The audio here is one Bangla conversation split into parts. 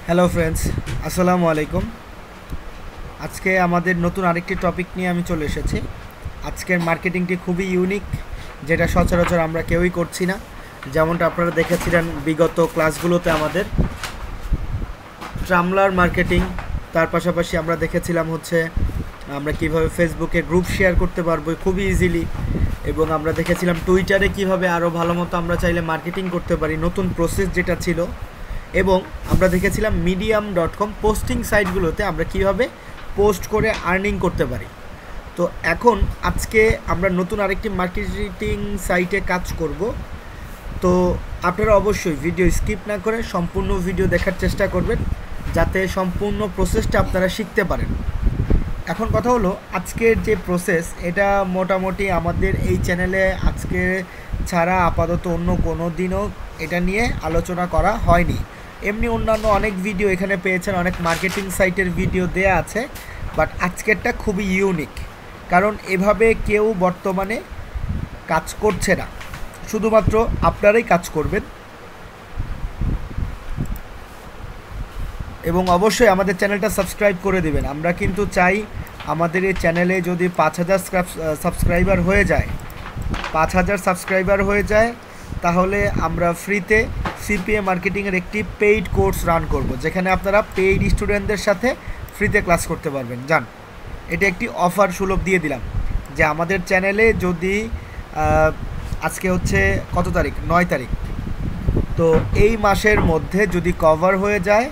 হ্যালো ফ্রেন্ডস, আসসালামু আলাইকুম। আজকে আমাদের নতুন আরেকটি টপিক নিয়ে আমি চলে এসেছি। আজকের মার্কেটিংটি খুবই ইউনিক, যেটা সচরাচর আমরা কেউই করছি না। যেমনটা আপনারা দেখেছিলেন বিগত ক্লাসগুলোতে আমাদের ট্রামলার মার্কেটিং, তার পাশাপাশি আমরা দেখেছিলাম হচ্ছে আমরা কিভাবে ফেসবুকে গ্রুপ শেয়ার করতে পারবো খুবই ইজিলি, এবং আমরা দেখেছিলাম টুইটারে কিভাবে আরও ভালো মতো আমরা চাইলে মার্কেটিং করতে পারি, নতুন প্রসেস যেটা ছিল। এবং আমরা দেখেছিলাম medium.com পোস্টিং সাইটগুলোতে আমরা কিভাবে পোস্ট করে আর্নিং করতে পারি। তো এখন আজকে আমরা নতুন আরেকটি মার্কেটিং সাইটে কাজ করব। তো আপনারা অবশ্যই ভিডিও স্কিপ না করে সম্পূর্ণ ভিডিও দেখার চেষ্টা করবেন, যাতে সম্পূর্ণ প্রসেসটা আপনারা শিখতে পারেন। এখন কথা হলো, আজকের যে প্রসেস, এটা মোটামুটি আমাদের এই চ্যানেলে আজকে ছাড়া আপাতত অন্য কোনো দিনও এটা নিয়ে আলোচনা করা হয়নি। এমনি অন্যান্য অনেক ভিডিও এখানে পেয়েছেন, অনেক মার্কেটিং সাইটের ভিডিও দেয়া আছে, বাট আজকেরটা খুবই ইউনিক, কারণ এভাবে কেউ বর্তমানে কাজ করছে না, শুধুমাত্র আপনারাই কাজ করবেন। এবং অবশ্যই আমাদের চ্যানেলটা সাবস্ক্রাইব করে দেবেন। আমরা কিন্তু চাই আমাদের এই চ্যানেলে যদি 5000 সাবস্ক্রাইবার হয়ে যায়, 5000 সাবস্ক্রাইবার হয়ে যায়, তাহলে আমরা ফ্রিতে সিপিএ মার্কেটিংয়ের একটি পেইড কোর্স রান করব, যেখানে আপনারা পেইড স্টুডেন্টদের সাথে ফ্রিতে ক্লাস করতে পারবেন। যান, এটা একটি অফার সুলভ দিয়ে দিলাম যে আমাদের চ্যানেলে যদি আজকে হচ্ছে কত তারিখ, 9 তারিখ, তো এই মাসের মধ্যে যদি কভার হয়ে যায়,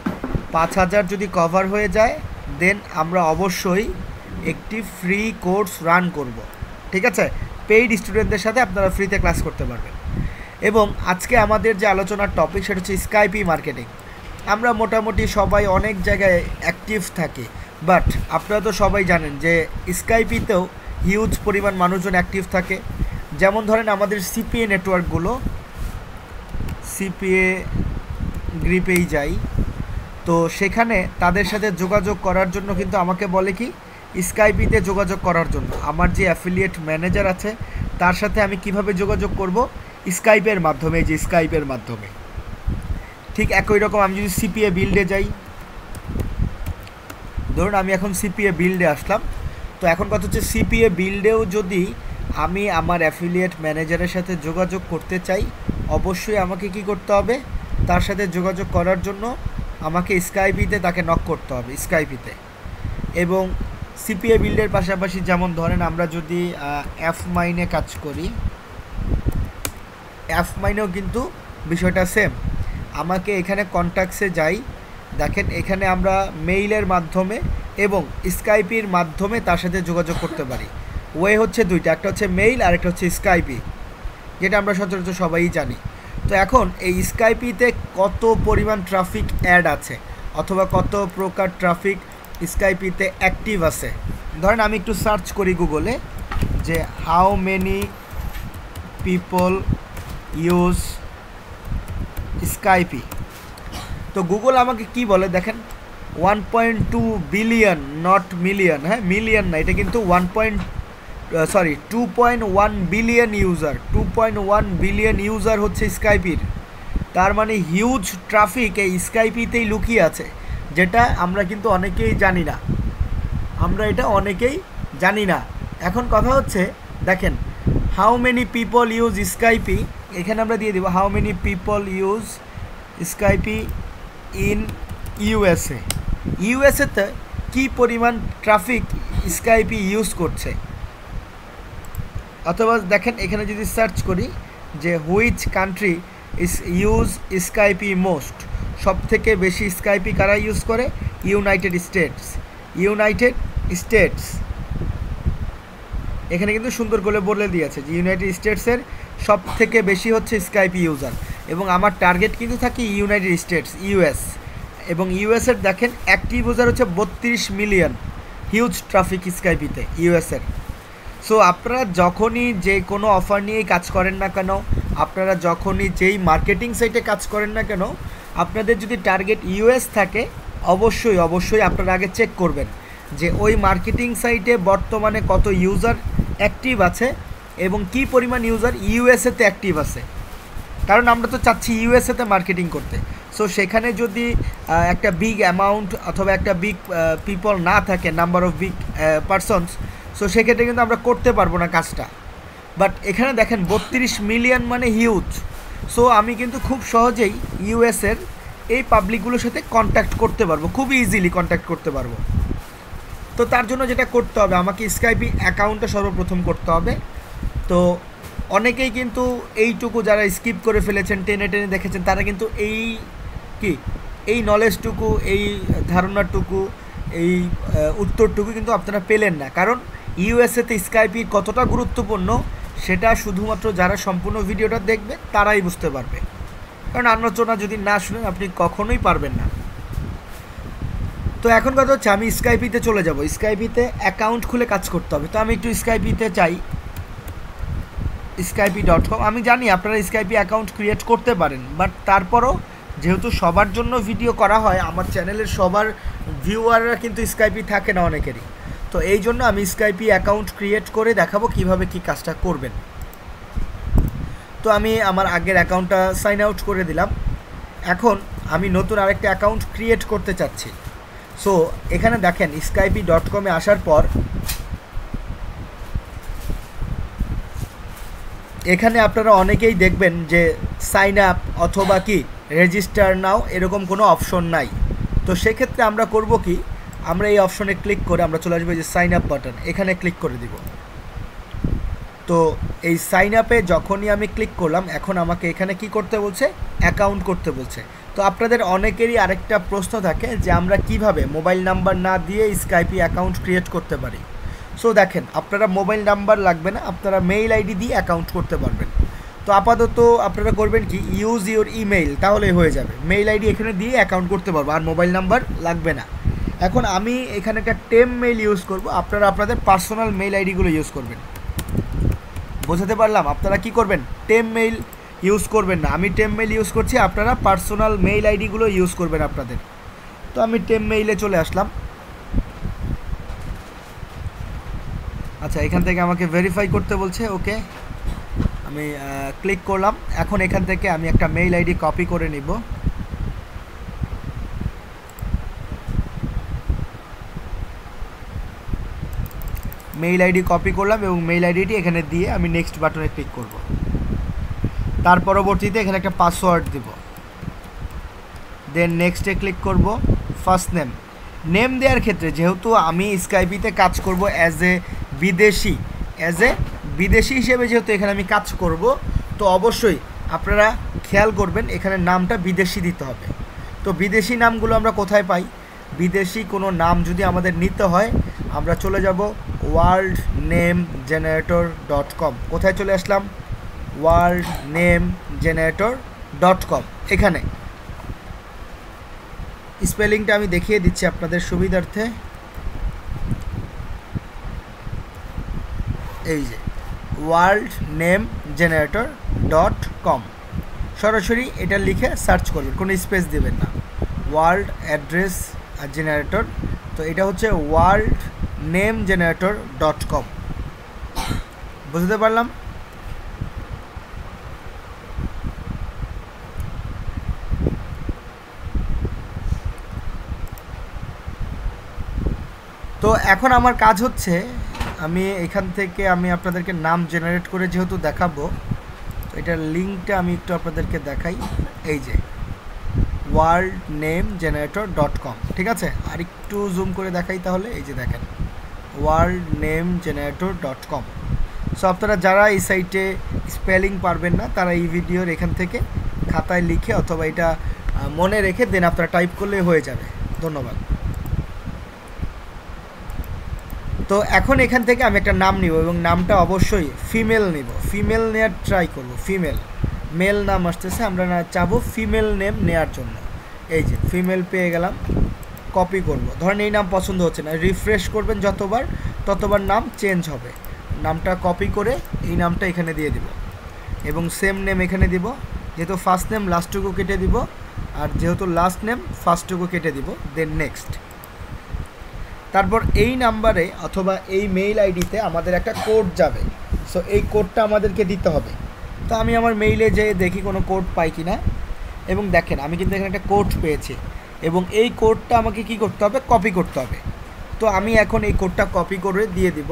5000 যদি কভার হয়ে যায়, দেন আমরা অবশ্যই একটি ফ্রি কোর্স রান করব। ঠিক আছে, পেইড স্টুডেন্টদের সাথে আপনারা ফ্রিতে ক্লাস করতে পারবেন। এবং আজকে আমাদের যে আলোচনার টপিক, সেটা হচ্ছে স্কাইপি মার্কেটিং। আমরা মোটামুটি সবাই অনেক জায়গায় অ্যাক্টিভ থাকি, বাট আপনারা তো সবাই জানেন যে স্কাইপিতেও হিউজ পরিমাণ মানুষজন অ্যাক্টিভ থাকে। যেমন ধরেন আমাদের সিপিএ নেটওয়ার্কগুলো, সিপিএ গ্রুপেই যাই, তো সেখানে তাদের সাথে যোগাযোগ করার জন্য কিন্তু আমাকে বলে কি স্কাইপিতে যোগাযোগ করার জন্য। আমার যে অ্যাফিলিয়েট ম্যানেজার আছে, তার সাথে আমি কিভাবে যোগাযোগ করব? স্কাইপের মাধ্যমে। যে স্কাইপের মাধ্যমে ঠিক একই রকম আমি যদি সিপিএ বিল্ডে যাই, ধরুন আমি এখন সিপিএ বিল্ডে আসলাম, তো এখন কথা হচ্ছে সিপিএ বিল্ডেও যদি আমি আমার অ্যাফিলিয়েট ম্যানেজারের সাথে যোগাযোগ করতে চাই, অবশ্যই আমাকে কি করতে হবে? তার সাথে যোগাযোগ করার জন্য আমাকে স্কাইপিতে তাকে নক করতে হবে, স্কাইপিতে। এবং সিপিএ বিল্ডের পাশাপাশি যেমন ধরেন আমরা যদি অ্যাপ মাইনে কাজ করি, অ্যাপ মাইনেও কিন্তু বিষয়টা সেম। আমাকে এখানে কন্ট্যাক্টসে যাই, দেখেন এখানে আমরা মেইলের মাধ্যমে এবং স্কাইপির মাধ্যমে তার সাথে যোগাযোগ করতে পারি। ওয়ে হচ্ছে দুইটা, একটা হচ্ছে মেইল আর একটা হচ্ছে স্কাইপি, যেটা আমরা সচরাচর সবাই জানি। তো এখন এই স্কাইপিতে কত পরিমাণ ট্রাফিক অ্যাড আছে, অথবা কত প্রকার ট্রাফিক স্কাইপিতে অ্যাক্টিভ আছে। ধরেন আমি একটু সার্চ করি গুগলে যে how many people use Skype, তো গুগল আমাকে কি বলে দেখেন, 1.2 বিলিয়ন, নট মিলিয়ন, হ্যাঁ মিলিয়ন না, এটা কিন্তু 2.1 বিলিয়ন ইউজার, 2.1 বিলিয়ন ইউজার হচ্ছে স্কাইপির। তার মানে হিউজ ট্রাফিক এই স্কাইপিতেই লুকিয়ে আছে, যেটা আমরা কিন্তু অনেকেই জানি না, আমরা এটা অনেকেই জানি না। এখন কথা হচ্ছে দেখেন, how many people use Skype, এখানে আমরা দিয়ে দেবো how many people use Skype in USA. ইউএসএতে কী পরিমাণ ট্রাফিক স্কাইপি ইউজ করছে। অথবা দেখেন এখানে যদি সার্চ করি যে which country use Skype most, সব থেকে বেশি স্কাইপি কারা ইউজ করে? United states. ইউনাইটেড স্টেটস এখানে কিন্তু সুন্দর করে বলে দিয়েছে যে ইউনাইটেড স্টেটসের সব থেকে বেশি হচ্ছে স্কাইপি ইউজার, এবং আমার টার্গেট কিন্তু থাকে ইউনাইটেড স্টেটস, ইউএস। এবং ইউএসের দেখেন অ্যাক্টিভ ইউজার হচ্ছে 32 মিলিয়ন, হিউজ ট্রাফিক স্কাইপিতে ইউএসের। সো আপনারা যখনই যে কোনো অফার নিয়েই কাজ করেন না কেন, আপনারা যখনই যেই মার্কেটিং সাইটে কাজ করেন না কেন, আপনাদের যদি টার্গেট ইউএস থাকে, অবশ্যই অবশ্যই আপনারা আগে চেক করবেন যে ওই মার্কেটিং সাইটে বর্তমানে কত ইউজার অ্যাক্টিভ আছে এবং কী পরিমাণ ইউজার ইউএসএতে অ্যাক্টিভ আছে। কারণ আমরা তো চাচ্ছি ইউএসএতে মার্কেটিং করতে। সো সো সেখানে যদি একটা বিগ অ্যামাউন্ট অথবা একটা বিগ পিপল না থাকে, number of big persons, so সেক্ষেত্রে কিন্তু আমরা করতে পারবো না কাজটা। বাট এখানে দেখেন 32 মিলিয়ন মানে হিউজ। সো আমি কিন্তু খুব সহজেই ইউএসের এই পাবলিকগুলোর সাথে কন্ট্যাক্ট করতে পারবো, খুবই ইজিলি কন্ট্যাক্ট করতে পারবো। তো তার জন্য যেটা করতে হবে, আমাকে স্কাইপি অ্যাকাউন্টটা সর্বপ্রথম করতে হবে। তো অনেকেই কিন্তু এইটুকু যারা স্কিপ করে ফেলেছেন, টেনে টেনে দেখেছেন, তারা কিন্তু এই নলেজটুকু, এই ধারণাটুকু, এই উত্তরটুকু কিন্তু আপনারা পেলেন না। কারণ ইউএসএতে স্কাইপি কতটা গুরুত্বপূর্ণ সেটা শুধুমাত্র যারা সম্পূর্ণ ভিডিওটা দেখবে তারাই বুঝতে পারবে। কারণ আলোচনা যদি না শুনেন আপনি কখনোই পারবেন না। তো এখন কথা হচ্ছে আমি স্কাইপিতে চলে যাব। স্কাইপিতে অ্যাকাউন্ট খুলে কাজ করতে হবে। তো আমি একটু স্কাইপিতে চাই, skype.com। আমি জানি আপনারা স্কাইপি অ্যাকাউন্ট ক্রিয়েট করতে পারেন, বাট তারপরও যেহেতু সবার জন্য ভিডিও করা হয়, আমার চ্যানেলের সবার ভিউয়াররা কিন্তু স্কাইপি থাকে না অনেকেরই। তো এই জন্য আমি স্কাইপি অ্যাকাউন্ট ক্রিয়েট করে দেখাবো কিভাবে কি কাজটা করবেন। তো আমি আমার আগের অ্যাকাউন্টটা সাইন আউট করে দিলাম। এখন আমি নতুন আরেকটা অ্যাকাউন্ট ক্রিয়েট করতে চাচ্ছি। সো এখানে দেখেন skype.com-এ আসার পর এখানে আপনারা অনেকেই দেখবেন যে সাইন আপ অথবা কি রেজিস্টার নাও এরকম কোনো অপশন নাই। তো সেক্ষেত্রে আমরা করব কি, আমরা এই অপশনে ক্লিক করে আমরা চলে আসবো যে সাইন আপ বাটন, এখানে ক্লিক করে দিব। তো এই সাইন আপে যখনই আমি ক্লিক করলাম, এখন আমাকে এখানে কি করতে বলছে, অ্যাকাউন্ট করতে বলছে। তো আপনাদের অনেকেরই আরেকটা প্রশ্ন থাকে যে আমরা কিভাবে মোবাইল নাম্বার না দিয়ে স্কাইপি অ্যাকাউন্ট ক্রিয়েট করতে পারি। সো দেখেন, আপনারা মোবাইল নাম্বার লাগবে না, আপনারা মেইল আইডি দিয়ে অ্যাকাউন্ট করতে পারবেন। তো আপাতত আপনারা করবেন কি, ইউজ ইউর ইমেইল, তাহলে হয়ে যাবে। মেইল আইডি এখানে দিয়ে অ্যাকাউন্ট করতে পারবো, আর মোবাইল নাম্বার লাগবে না। এখন আমি এখানে একটা টেম মেইল ইউজ করব, আপনারা আপনাদের পার্সোনাল মেইল আইডিগুলো ইউজ করবেন। বোঝাতে পারলাম? আপনারা কি করবেন, টেম মেইল ইউজ করবেন না। আমি টেম মেইল ইউজ করছি, আপনারা পার্সোনাল মেইল আইডিগুলো ইউজ করবেন আপনাদের। তো আমি টেম মেইলে চলে আসলাম। আচ্ছা, এখান থেকে আমাকে ভেরিফাই করতে বলছে, ওকে আমি ক্লিক করলাম। এখন এখান থেকে আমি একটা মেইল আইডি কপি করে নিব। মেইল আইডি কপি করলাম এবং মেইল আইডিটি এখানে দিয়ে আমি নেক্সট বাটনে ক্লিক করব। তার পরবর্তীতে এখানে একটা পাসওয়ার্ড দিব, দেন নেক্সটে ক্লিক করব। ফার্স্ট নেম দেওয়ার ক্ষেত্রে যেহেতু আমি স্কাইপিতে কাজ করব অ্যাজ এ বিদেশি হিসেবে, যেহেতু এখানে আমি কাজ করব, তো অবশ্যই আপনারা খেয়াল করবেন এখানে নামটা বিদেশি দিতে হবে। তো বিদেশি নামগুলো আমরা কোথায় পাই, বিদেশি কোনো নাম যদি আমাদের নিতে হয় আমরা চলে যাব worldnamegenerator.com। কোথায় চলে আসলাম, worldnamegenerator.com। এখানে স্পেলিংটা আমি দেখিয়ে দিচ্ছি আপনাদের সুবিধার্থে। এই যে worldnamegenerator.com, সরাসরি এটা লিখে সার্চ করবেন, কোনো স্পেস দেবেন না। ওয়ার্ল্ড অ্যাড্রেস জেনারেটর, তো এটা হচ্ছে worldnamegenerator.com। বুঝতে পারলাম? তো এখন আমার কাজ হচ্ছে, আমি এখান থেকে আমি আপনাদেরকে নাম জেনারেট করে যেহেতু দেখাবো, তো এটার লিঙ্কটা আমি একটু আপনাদেরকে দেখাই। এই যে worldnamegenerator.com, ঠিক আছে? আর একটু জুম করে দেখাই তাহলে। এই যে দেখেন worldnamegenerator.com। সো আপনারা যারা এই সাইটে স্পেলিং পারবেন না, তারা এই ভিডিওর এখান থেকে খাতায় লিখে অথবা এটা মনে রেখে দেন আপনারা টাইপ করলে হয়ে যাবে। ধন্যবাদ। তো এখন এখান থেকে আমি একটা নাম নিব এবং নামটা অবশ্যই ফিমেল নিব, ফিমেল নেওয়ার ট্রাই করব। মেল নাম আসতেছে, আমরা না চাবো ফিমেল নেম নেওয়ার জন্য। এই যে ফিমেল পেয়ে গেলাম, কপি করব। ধরেন এই নাম পছন্দ হচ্ছে না, রিফ্রেশ করবেন যতবার ততবার নাম চেঞ্জ হবে। নামটা কপি করে এই নামটা এখানে দিয়ে দিব এবং সেম নেম এখানে দিব। যেহেতু ফার্স্ট নেম লাস্টটুকু কেটে দিব, আর যেহেতু লাস্ট নেম ফার্স্টটুকু কেটে দিব, দেন নেক্সট। তারপর এই নাম্বারে অথবা এই মেইল আইডিতে আমাদের একটা কোড যাবে। সো এই কোডটা আমাদেরকে দিতে হবে। তো আমি আমার মেইলে যেয়ে দেখি কোনো কোড পাই কি না। এবং দেখেন আমি কিন্তু এখানে একটা কোড পেয়েছি এবং এই কোডটা আমাকে কি করতে হবে, কপি করতে হবে। তো আমি এখন এই কোডটা কপি করে দিয়ে দিব,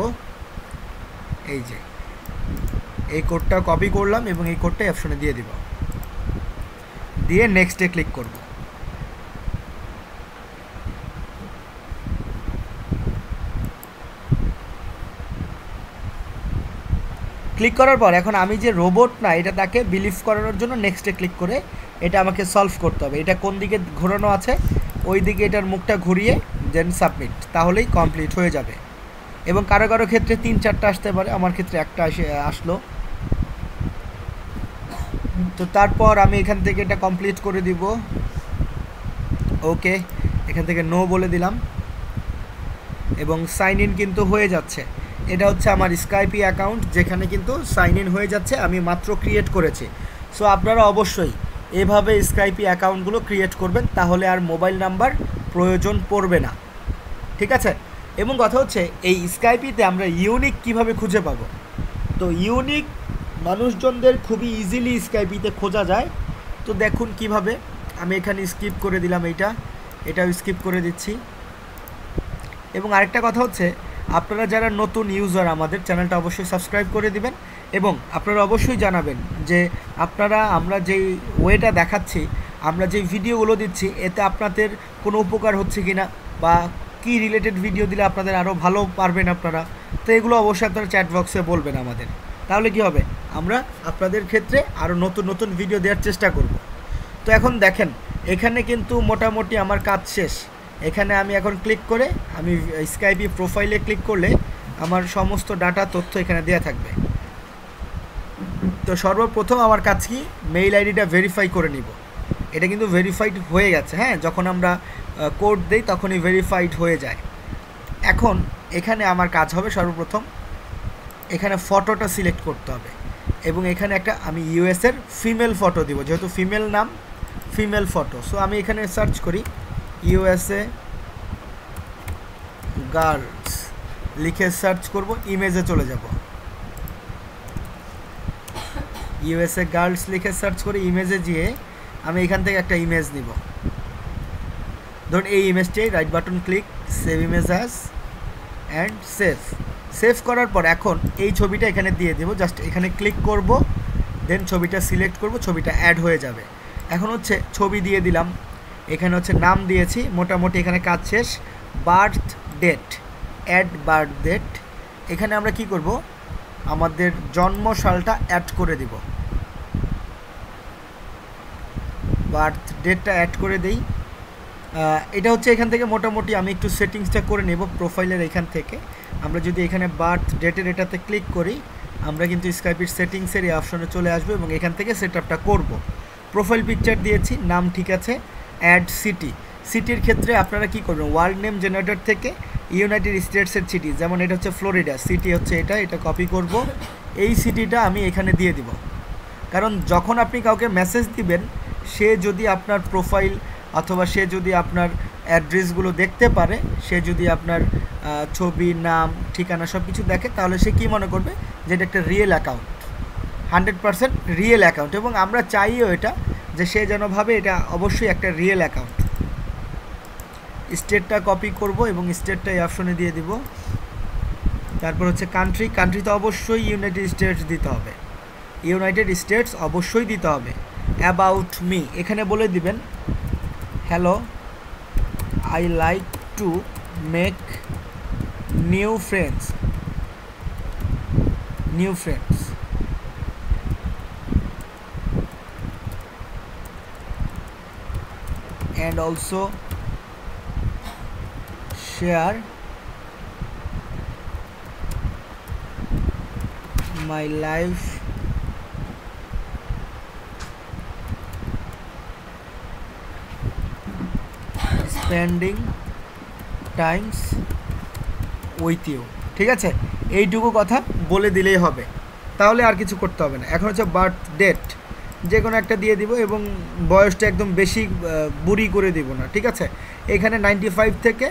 এই যে এই কোডটা কপি করলাম এবং এই কোডটা অপশনে দিয়ে দিব, দিয়ে নেক্সটে ক্লিক করব। ক্লিক করার পর এখন আমি যে রোবট না এটা তাকে বিলিভ করানোর জন্য নেক্সটে ক্লিক করে এটা আমাকে সলভ করতে হবে। এটা কোন দিকে ঘোরানো আছে ওই দিকে এটার মুখটা ঘুরিয়ে দেন সাবমিট, তাহলেই কমপ্লিট হয়ে যাবে। এবং কারো কারো ক্ষেত্রে 3-4টা আসতে পারে, আমার ক্ষেত্রে একটা আসলো। তো তারপর আমি এখান থেকে এটা কমপ্লিট করে দিব, ওকে এখান থেকে নো বলে দিলাম এবং সাইন ইন কিন্তু হয়ে যাচ্ছে। এটা হচ্ছে আমার স্কাইপি অ্যাকাউন্ট যেখানে কিন্তু সাইন ইন হয়ে যাচ্ছে, আমি মাত্র ক্রিয়েট করেছি। সো আপনারা অবশ্যই এভাবে স্কাইপি অ্যাকাউন্টগুলো ক্রিয়েট করবেন, তাহলে আর মোবাইল নাম্বার প্রয়োজন পড়বে না, ঠিক আছে। এবং কথা হচ্ছে এই স্কাইপিতে আমরা ইউনিক কিভাবে খুঁজে পাবো। তো ইউনিক মানুষজনদের খুবই ইজিলি স্কাইপিতে খোঁজা যায়। তো দেখুন কিভাবে, আমি এখানে স্কিপ করে দিলাম, এটাও স্কিপ করে দিচ্ছি। এবং আরেকটা কথা হচ্ছে আপনারা যারা নতুন ইউজার আমাদের চ্যানেলটা অবশ্যই সাবস্ক্রাইব করে দিবেন এবং আপনারা অবশ্যই জানাবেন যে আপনারা আমরা যেই ওয়েটা দেখাচ্ছি, আমরা যেই ভিডিওগুলো দিচ্ছি এতে আপনাদের কোনো উপকার হচ্ছে কি না, বা কি রিলেটেড ভিডিও দিলে আপনাদের আরও ভালো পারবেন আপনারা। তো এগুলো অবশ্যই আপনারা চ্যাট বক্সে বলবেন আমাদের, তাহলে কি হবে আমরা আপনাদের ক্ষেত্রে আরও নতুন নতুন ভিডিও দেওয়ার চেষ্টা করব। তো এখন দেখেন এখানে কিন্তু মোটামুটি আমার কাজ শেষ। এখানে আমি এখন ক্লিক করে আমি স্কাইপি প্রোফাইলে ক্লিক করলে আমার সমস্ত ডাটা তথ্য এখানে দেওয়া থাকবে। তো সর্বপ্রথম আমার কাজ কি, মেইল আইডিটা ভেরিফাই করে নিব। এটা কিন্তু ভেরিফাইড হয়ে গেছে, হ্যাঁ, যখন আমরা কোড দেই তখনই ভেরিফাইড হয়ে যায়। এখন এখানে আমার কাজ হবে সর্বপ্রথম এখানে ফটোটা সিলেক্ট করতে হবে এবং এখানে একটা আমি ইউএসের ফিমেল ফটো দিব, যেহেতু ফিমেল নাম ফিমেল ফটো। সো আমি এখানে সার্চ করি ইউএসএ গার্লস লিখে সার্চ করব, ইমেজে চলে যাব। ইউএসএ গার্লস লিখে সার্চ করে ইমেজে গিয়ে আমি এখান থেকে একটা ইমেজ নিব। ধরুন এই ইমেজটাই, right button click, save image as and save করার পর এখন এই ছবিটা এখানে দিয়ে দেব। জাস্ট এখানে ক্লিক করব, দেন ছবিটা সিলেক্ট করব, ছবিটা অ্যাড হয়ে যাবে। এখন হচ্ছে ছবি দিয়ে দিলাম, এখানে হচ্ছে নাম দিয়েছি, মোটামুটি এখানে কাজ শেষ। Birth date, add birth date, এখানে আমরা কি করব, আমাদের জন্ম সালটা অ্যাড করে দিব। বার্থ ডেটটা অ্যাড করে দেই। এটা হচ্ছে এখান থেকে মোটামুটি আমি একটু সেটিংসটা করে নেব প্রোফাইলের এখান থেকে। আমরা যদি এখানে বার্থ ডেটের এটাতে ক্লিক করি আমরা কিন্তু স্কাইপির সেটিংসের এই অপশনে চলে আসবো এবং এখান থেকে সেটআপটা করব। প্রোফাইল পিকচার দিয়েছি, নাম ঠিক আছে। অ্যাড সিটির ক্ষেত্রে আপনারা কি করবেন, ওয়ার্ল্ড নেম জেনারেটর থেকে ইউনাইটেড স্টেটসের সিটি, যেমন এটা হচ্ছে ফ্লোরিডা, সিটি হচ্ছে এটা কপি করব। এই সিটিটা আমি এখানে দিয়ে দিব, কারণ যখন আপনি কাউকে মেসেজ দিবেন সে যদি আপনার প্রোফাইল অথবা সে যদি আপনার অ্যাড্রেসগুলো দেখতে পারে, সে যদি আপনার ছবি, নাম, ঠিকানা সব কিছু দেখে, তাহলে সে কী মনে করবে যে এটা একটা রিয়েল অ্যাকাউন্ট, 100% রিয়েল অ্যাকাউন্ট। এবং আমরা চাইও এটা যে সে যেন ভাবে এটা অবশ্যই একটা রিয়েল অ্যাকাউন্ট। স্টেটটা কপি করব এবং স্টেটটা এই অপশনে দিয়ে দিব। তারপর হচ্ছে কান্ট্রি তো অবশ্যই ইউনাইটেড স্টেটস দিতে হবে, ইউনাইটেড স্টেটস অবশ্যই দিতে হবে। অ্যাবাউট মি এখানে বলে দিবেন hello I like to make new friends and also share my life spending times with you। ঠিক আছে, এইটুকু কথা বলে দিলেই হবে, তাহলে আর কিছু করতে হবে না। এখন হচ্ছে বার্থ ডেট যে কোনো একটা দিয়ে দিব এবং বয়সটা একদম বেশি বুড়ি করে দিব না, ঠিক আছে। এখানে 95 থেকে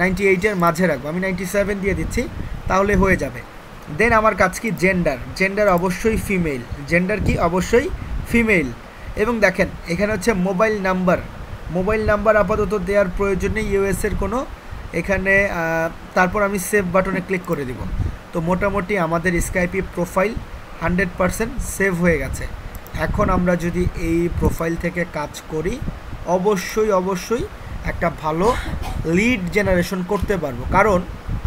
98-এর মাঝে রাখবো, আমি 97 দিয়ে দিচ্ছি, তাহলে হয়ে যাবে। দেন আমার কাজ কি, জেন্ডার অবশ্যই ফিমেল, জেন্ডার কি অবশ্যই ফিমেল। এবং দেখেন এখানে হচ্ছে মোবাইল নাম্বার আপাতত দেওয়ার প্রয়োজন নেই, ইউএসের কোনো এখানে। তারপর আমি সেভ বাটনে ক্লিক করে দিব। তো মোটামুটি আমাদের স্কাইপি প্রোফাইল 100% সেভ হয়ে গেছে। এখন আমরা যদি এই প্রোফাইল থেকে কাজ করি অবশ্যই একটা ভালো লিড জেনারেশন করতে পারবো, কারণ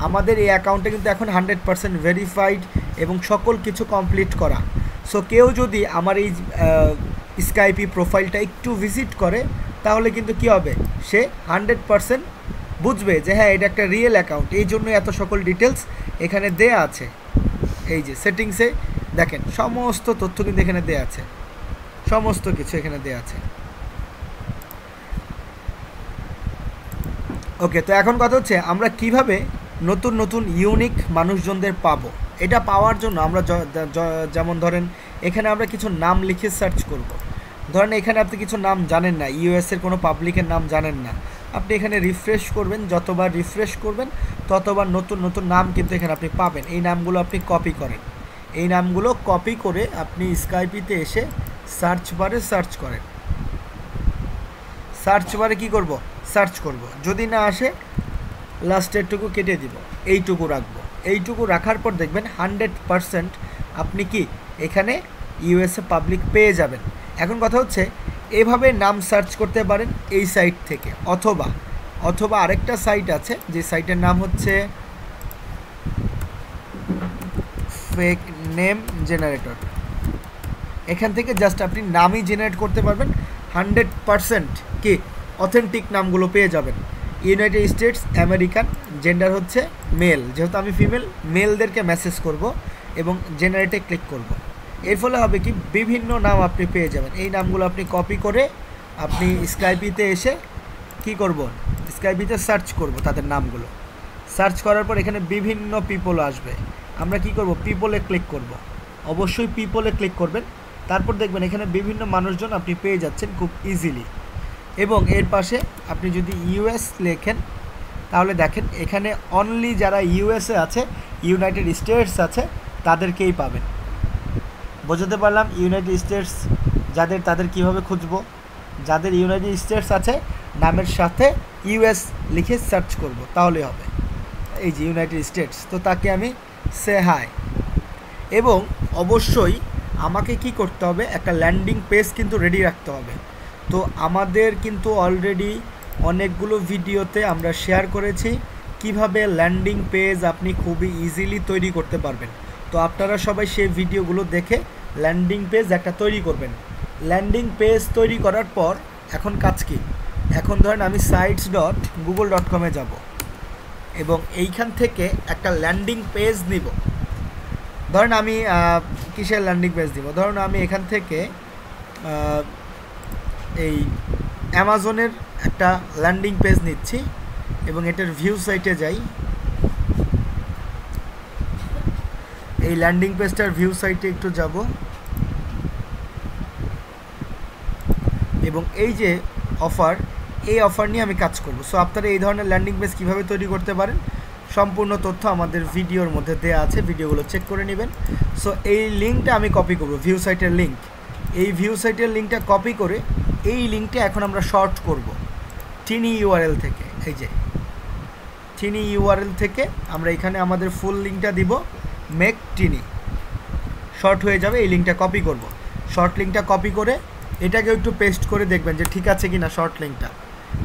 আমাদের এই অ্যাকাউন্টে কিন্তু এখন 100% ভেরিফাইড এবং সকল কিছু কমপ্লিট করা। সো কেউ যদি আমার এই স্কাইপি প্রোফাইলটা একটু ভিজিট করে তাহলে কিন্তু কি হবে, সে 100% বুঝবে যে হ্যাঁ এটা একটা রিয়েল অ্যাকাউন্ট। এই জন্য এত সকল ডিটেলস এখানে দেয়া আছে। এই যে সেটিংসে দেখেন সমস্ত তথ্য কিন্তু এখানে দেয়া আছে, সমস্ত কিছু এখানে দেয়া আছে। ওকে, তো এখন কথা হচ্ছে আমরা কিভাবে নতুন ইউনিক মানুষজনদের পাবো। এটা পাওয়ার জন্য আমরা যেমন ধরেন এখানে আমরা কিছু নাম লিখে সার্চ করব। ধরেন এখানে আপনি কিছু নাম জানেন না, ইউএসের কোনো পাবলিকের নাম জানেন না, আপনি এখানে রিফ্রেশ করবেন, যতবার রিফ্রেশ করবেন ততবার নতুন নাম কিন্তু এখানে আপনি পাবেন। এই নামগুলো আপনি কপি করেন, এই নামগুলো কপি করে আপনি স্কাইপিতে এসে সার্চ বারে সার্চ করেন। সার্চ বারে কী করব, সার্চ করব, যদি না আসে লাস্টেরটুকু কেটে দিব, এইটুকু রাখবো। এইটুকু রাখার পর দেখবেন 100% আপনি কি এখানে ইউএসএ পাবলিক পেয়ে যাবেন। এখন কথা হচ্ছে এভাবে নাম সার্চ করতে পারেন এই সাইট থেকে, অথবা আরেকটা সাইট আছে যে সাইটের নাম হচ্ছে ফেক নেম জেনারেটর। এখান থেকে জাস্ট আপনি নামই জেনারেট করতে পারবেন, 100% কি অথেন্টিক নামগুলো পেয়ে যাবেন। ইউনাইটেড স্টেটস, আমেরিকান, জেন্ডার হচ্ছে মেল, যেহেতু আমি ফিমেল, মেলদেরকে মেসেজ করব এবং জেনারেটে ক্লিক করব। এর ফলে হবে কি বিভিন্ন নাম আপনি পেয়ে যাবেন। এই নামগুলো আপনি কপি করে আপনি স্কাইপিতে এসে কি করব, স্কাইপিতে সার্চ করব তাদের নামগুলো। সার্চ করার পর এখানে বিভিন্ন পিপল আসবে, আমরা কি করব, পিপলে ক্লিক করব। অবশ্যই পিপলে ক্লিক করবেন, তারপর দেখবেন এখানে বিভিন্ন মানুষজন আপনি পেয়ে যাচ্ছেন খুব ইজিলি। এবং এর পাশে আপনি যদি ইউএস লেখেন তাহলে দেখেন এখানে অনলি যারা ইউএসএ আছে, ইউনাইটেড স্টেটস আছে, তাদেরকেই পাবেন। বোঝাতে পারলাম? ইউনাইটেড স্টেটস যাদের, তাদের কিভাবে খুঁজবো, যাদের ইউনাইটেড স্টেটস আছে নামের সাথে ইউএস লিখে সার্চ করব, তাহলে হবে। এই যে ইউনাইটেড স্টেটস, তো তাকে আমি সে হাই। এবং অবশ্যই আমাকে কি করতে হবে, একটা ল্যান্ডিং পেজ কিন্তু রেডি রাখতে হবে। তো আমাদের কিন্তু অলরেডি অনেকগুলো ভিডিওতে আমরা শেয়ার করেছি কিভাবে ল্যান্ডিং পেজ আপনি খুবই ইজিলি তৈরি করতে পারবেন। তো আপনারা সবাই সেই ভিডিওগুলো দেখে ল্যান্ডিং পেজ একটা তৈরি করবেন। ল্যান্ডিং পেজ তৈরি করার পর এখন কাজ কি, এখন ধরেন আমি sites.google.com-এ যাব এবং এইখান থেকে একটা ল্যান্ডিং পেজ নিব। ধরেন আমি কিসের ল্যান্ডিং পেজ দিব, ধরুন আমি এখান থেকে এই অ্যামাজনের একটা ল্যান্ডিং পেজ নিচ্ছি এবং এটার ভিউ সাইটে যাই। এই ল্যান্ডিং পেজটার ভিউ সাইটে একটু যাব এবং এই যে অফার, এই অফার নিয়ে আমি কাজ করব। সো আপনারা এই ধরনের ল্যান্ডিং পেজ কীভাবে তৈরি করতে পারেন সম্পূর্ণ তথ্য আমাদের ভিডিওর মধ্যে দেওয়া আছে, ভিডিওগুলো চেক করে নেবেন। সো এই লিঙ্কটা আমি কপি করব, ভিউ সাইটের লিঙ্ক। এই ভিউ সাইটের লিঙ্কটা কপি করে এই লিঙ্কটা এখন আমরা শর্ট করব টিনি ইউআরএল থেকে। এই যে টিনি ইউআরএল থেকে আমরা এখানে আমাদের ফুল লিঙ্কটা দিব, মেক টিনি, শর্ট হয়ে যাবে। এই লিঙ্কটা কপি করব, শর্ট লিঙ্কটা কপি করে এটাকে একটু পেস্ট করে দেখবেন যে ঠিক আছে কি না শর্ট লিঙ্কটা।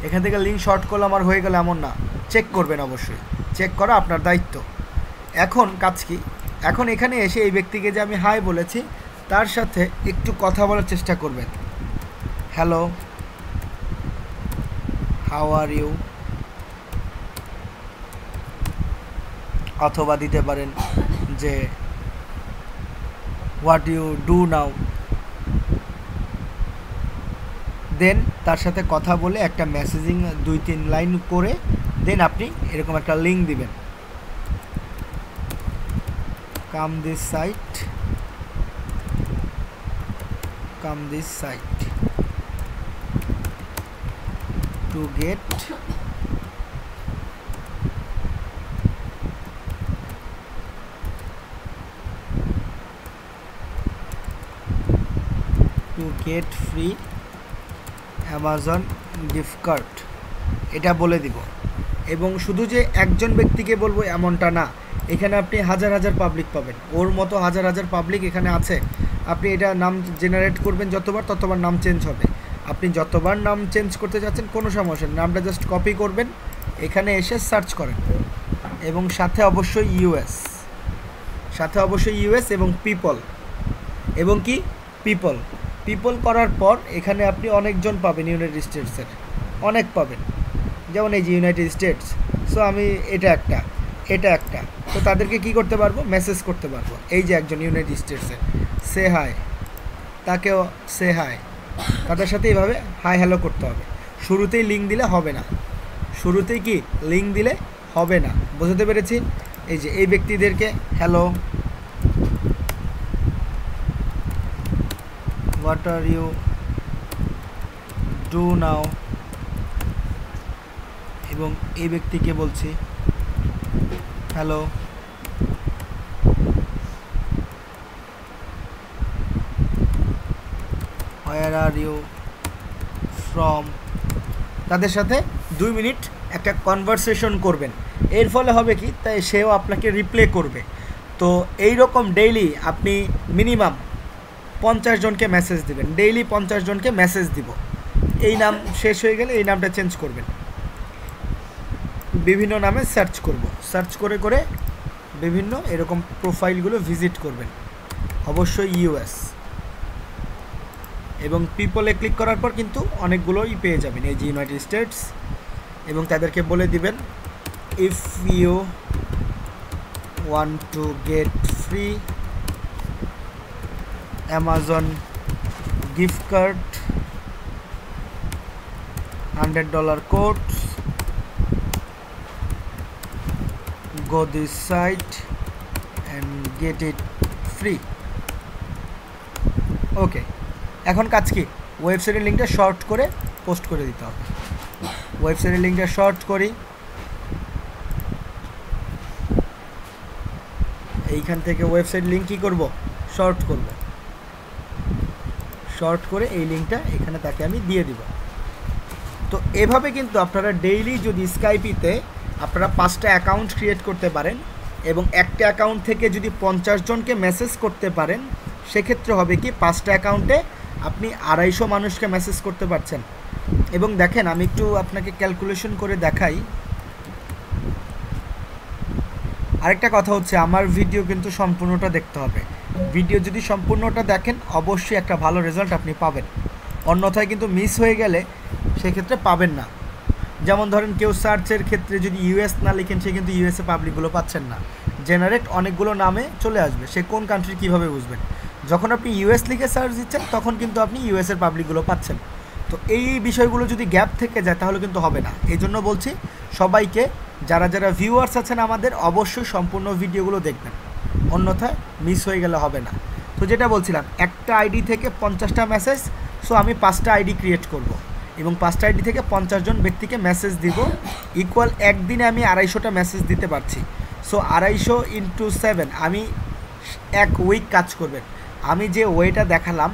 এখান থেকে লিঙ্ক শর্ট করলে আমার হয়ে গেলে এমন না, চেক করবেন, অবশ্যই চেক করা আপনার দায়িত্ব। এখন কাজ কি, এখন এখানে এসে এই ব্যক্তিকে যে আমি হাই বলেছি তার সাথে একটু কথা বলার চেষ্টা করবেন। হ্যালো, হাউ আর ইউ, অথবা দিতে পারেন যে হোয়াট ইউ ডু নাও। দেন তার সাথে কথা বলে একটা মেসেজিং 2-3 লাইন করে দেন আপনি এরকম একটা লিঙ্ক দিবেন, come this site to get get free Amazon gift card, এটা বলে দিব। এবং শুধু যে একজন ব্যক্তিকে বলবো এমনটা না, এখানে আপনি হাজার হাজার পাবলিক পাবেন, ওর মতো হাজার হাজার পাবলিক এখানে আছে। আপনি এটা নাম জেনারেট করবেন যতবার, ততবার নাম চেঞ্জ হবে। আপনি যতবার নাম চেঞ্জ করতে যাচ্ছেন কোনো সমস্যা নেই, নামটা জাস্ট কপি করবেন, এখানে এসে সার্চ করেন। এবং সাথে অবশ্যই ইউএস এবং পিপল, এবং কি পিপল করার পর এখানে আপনি অনেকজন পাবেন, ইউনাইটেড স্টেটসের অনেক পাবেন, যেমন এই যে ইউনাইটেড স্টেটস। সো আমি এটা একটা, তো তাদেরকে কি করতে পারবো, মেসেজ করতে পারবো। এই যে একজন ইউনাইটেড স্টেটসের, সে হাই, তাকেও সে হাই, তাদের সাথে এইভাবে হাই হ্যালো করতে হবে। শুরুতেই লিঙ্ক দিলে হবে না, বুঝতে পেরেছি? এই যে এই ব্যক্তিদেরকে hello, what are you do now, এবং এই ব্যক্তিকে বলছি hello, where are you from. তাদের সাথে 2 মিনিট একটা কনভারসেশন করবেন। এর ফলে হবে কি, তাই সেও আপনাকে রিপ্লাই করবে। তো এই রকম ডেইলি আপনি মিনিমাম 50 জনকে মেসেজ দিবেন, ডেইলি 50 জনকে মেসেজ দিব। এই নাম শেষ হয়ে গেলে এই নামটা চেঞ্জ করবেন, বিভিন্ন নামে সার্চ করে বিভিন্ন এরকম প্রোফাইলগুলো ভিজিট করবেন। অবশ্যই ইউএস এবং পিপলে ক্লিক করার পর কিন্তু অনেকগুলোই পেয়ে যাবেন, এই যে ইউনাইটেড স্টেটস। এবং তাদেরকে বলে দিবেন, if you want to get free Amazon gift card, $100 codes, go this site and get it free. Okay, এখন কাজ কি, ওয়েবসাইটের লিঙ্কটা শর্ট করে পোস্ট করে দিতে হবে। ওয়েবসাইটের লিঙ্কটা শর্ট করি, এইখান থেকে ওয়েবসাইট লিঙ্ক কী করব, শর্ট করে এই লিঙ্কটা এখানে তাকে আমি দিয়ে দিব। তো এভাবে কিন্তু আপনারা ডেইলি যদি স্কাইপিতে আপনারা 5টা অ্যাকাউন্ট ক্রিয়েট করতে পারেন এবং একটা অ্যাকাউন্ট থেকে যদি 50 জনকে মেসেজ করতে পারেন, সেক্ষেত্রে হবে কি, 5টা অ্যাকাউন্টে আপনি 250 মানুষকে মেসেজ করতে পারছেন। এবং দেখেন, আমি একটু আপনাকে ক্যালকুলেশন করে দেখাই। আরেকটা কথা হচ্ছে, আমার ভিডিও কিন্তু সম্পূর্ণটা দেখতে হবে। ভিডিও যদি সম্পূর্ণটা দেখেন, অবশ্যই একটা ভালো রেজাল্ট আপনি পাবেন, অন্যথায় কিন্তু মিস হয়ে গেলে সেক্ষেত্রে পাবেন না। যেমন ধরেন, কেউ সার্চের ক্ষেত্রে যদি ইউএস না লিখেন, সে কিন্তু ইউএসএ পাবলিকগুলো পাচ্ছেন না। জেনারেট অনেকগুলো নামে চলে আসবে, সে কোন কান্ট্রি কীভাবে বুঝবেন? যখন আপনি ইউএস লিখে সার্চ দিচ্ছেন, তখন কিন্তু আপনি ইউএসের পাবলিকগুলো পাচ্ছেন। তো এই বিষয়গুলো যদি গ্যাপ থেকে যায়, তাহলে কিন্তু হবে না। এই জন্য বলছি সবাইকে, যারা ভিউয়ার্স আছেন আমাদের, অবশ্যই সম্পূর্ণ ভিডিওগুলো দেখবেন, অন্যথায় মিস হয়ে গেলে হবে না। তো যেটা বলছিলাম, একটা আইডি থেকে 50টা মেসেজ, সো আমি 5টা আইডি ক্রিয়েট করব এবং 5টা আইডি থেকে 50 জন ব্যক্তিকে মেসেজ দিব। ইকুয়াল একদিনে আমি 250টা মেসেজ দিতে পারছি। সো 250 × 7, আমি 1 উইক কাজ করবেন। আমি যে ওয়েটা দেখালাম,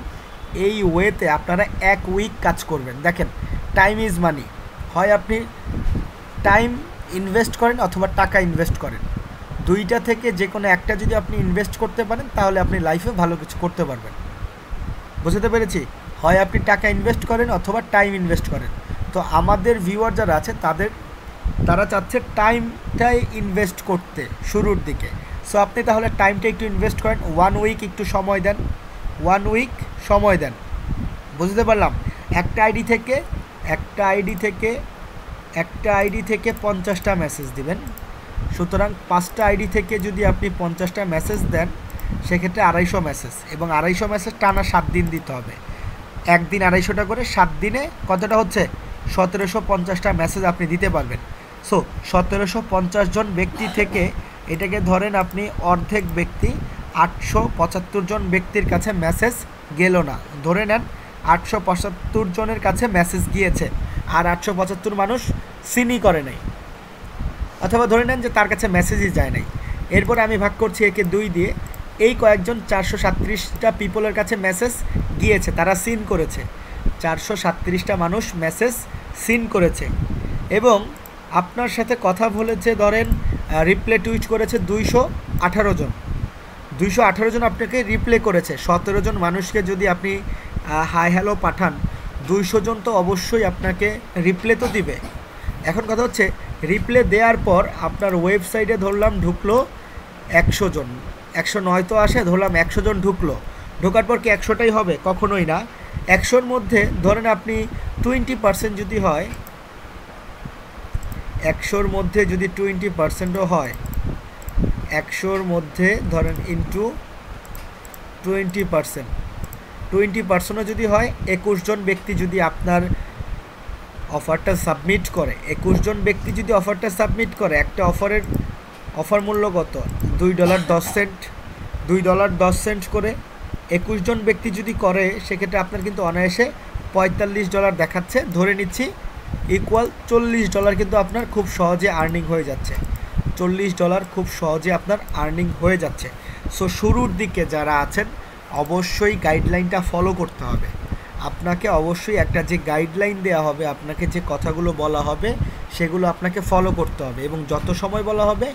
এই ওয়েতে আপনারা 1 উইক কাজ করবেন। দেখেন, টাইম ইজ মানি, হয় আপনি টাইম ইনভেস্ট করেন অথবা টাকা ইনভেস্ট করেন, দুইটা থেকে যে কোনো একটা যদি আপনি ইনভেস্ট করতে পারেন, তাহলে আপনি লাইফে ভালো কিছু করতে পারবেন। বুঝতে পেরেছি? হয় আপনি টাকা ইনভেস্ট করেন অথবা টাইম ইনভেস্ট করেন। তো আমাদের ভিউয়ার যারা আছে, তারা চাচ্ছে টাইমটাই ইনভেস্ট করতে শুরুর দিকে। সো আপনি তাহলে টাইমটা একটু ইনভেস্ট করেন, 1 উইক একটু সময় দেন, 1 উইক সময় দেন। বুঝতে পারলাম? একটা আইডি থেকে 50টা মেসেজ দিবেন। সুতরাং 5টা আইডি থেকে যদি আপনি 50টা মেসেজ দেন, সেক্ষেত্রে 250 মেসেজ, এবং 250 মেসেজ টানা 7 দিন দিতে হবে। একদিন 250টা করে, 7 দিনে কতটা হচ্ছে? 1750টা মেসেজ আপনি দিতে পারবেন। সো 1750 জন ব্যক্তি থেকে এটাকে ধরেন আপনি অর্ধেক ব্যক্তি, 875 জন ব্যক্তির কাছে মেসেজ গেল না, ধরে নেন 875 জনের কাছে মেসেজ গিয়েছে, আর 875 মানুষ সিনই করে নাই, অথবা ধরে নেন যে তার কাছে মেসেজই যায় নাই। এরপরে আমি ভাগ করছি একে 2 দিয়ে, এই কয়েকজন 437টা পিপলের কাছে মেসেজ গিয়েছে, তারা সিন করেছে, 437টা মানুষ মেসেজ সিন করেছে। এবং আপনার সাথে কথা বলেছে, ধরেন রিপ্লে টুইট করেছে 218 জন, 218 জন আপনাকে রিপ্লে করেছে। 17 জন মানুষকে যদি আপনি হাই হ্যালো পাঠান, 200 জন তো অবশ্যই আপনাকে রিপ্লে তো দিবে। এখন কথা হচ্ছে, রিপ্লে দেওয়ার পর আপনার ওয়েবসাইটে ধরলাম ঢুকলো 100 জন, 109 তো আসে, ধরলাম 100 জন ঢুকলো, ঢোকার পর কি 100টাই হবে? কখনোই না। 100-র মধ্যে ধরেন আপনি 20% যদি হয়, 100-র মধ্যে যদি 20%ও হয়, 100-র মধ্যে ধরেন ইন্টু 20%ও যদি হয়, 21 জন ব্যক্তি যদি আপনার অফারটা সাবমিট করে, 21 জন ব্যক্তি যদি অফারটা সাবমিট করে, একটা অফার মূল্য কত? $2.10, $2.10 করে 21 জন ব্যক্তি যদি করে, সেক্ষেত্রে আপনার কিন্তু অনায়াসে $45 দেখাচ্ছে, ধরে নিচ্ছি ইকুয়াল $40 কিন্তু আপনার খুব সহজে আর্নিং হয়ে যাচ্ছে। $40 খুব সহজে আপনার আর্নিং হয়ে যাচ্ছে। সো শুরুর দিকে যারা আছেন অবশ্যই গাইডলাইনটা ফলো করতে হবে। আপনাকে অবশ্যই একটা যে গাইডলাইন দেওয়া হবে, আপনাকে যে কথাগুলো বলা হবে সেগুলো আপনাকে ফলো করতে হবে, এবং যত সময় বলা হবে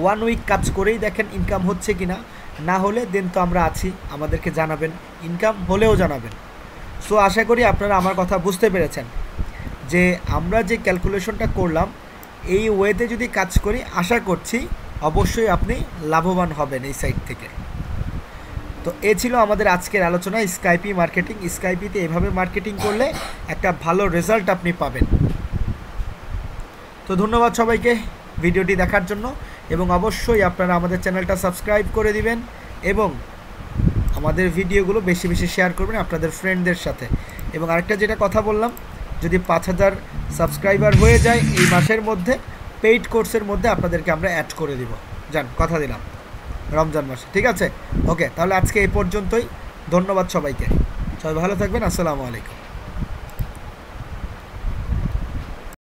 1 উইক কাজ করেই দেখেন ইনকাম হচ্ছে কিনা, না হলে দেন তো আমরা আছি, আমাদেরকে জানাবেন, ইনকাম হলেও জানাবেন। সো আশা করি আপনারা আমার কথা বুঝতে পেরেছেন যে আমরা যে ক্যালকুলেশনটা করলাম এই ওয়েতে যদি কাজ করি, আশা করছি অবশ্যই আপনি লাভবান হবেন এই সাইট থেকে। তো এ ছিল আমাদের আজকের আলোচনা, স্কাইপি মার্কেটিং। স্কাইপিতে এভাবে মার্কেটিং করলে একটা ভালো রেজাল্ট আপনি পাবেন। তো ধন্যবাদ সবাইকে ভিডিওটি দেখার জন্য, এবং অবশ্যই আপনারা আমাদের চ্যানেলটা সাবস্ক্রাইব করে দিবেন এবং আমাদের ভিডিওগুলো বেশি বেশি শেয়ার করবেন আপনাদের ফ্রেন্ডদের সাথে। এবং আরেকটা যেটা কথা বললাম, যদি 5000 সাবস্ক্রাইবার হয়ে যায় এই মাসের মধ্যে, পেইড কোর্সের মধ্যে আপনাদেরকে আমরা অ্যাড করে দিব, জান কথা দিলাম, রমজান মাসে। ঠিক আছে, ওকে, তাহলে আজকে এই পর্যন্তই। ধন্যবাদ সবাইকে, সবাই ভালো থাকবেন। আসসালামু আলাইকুম।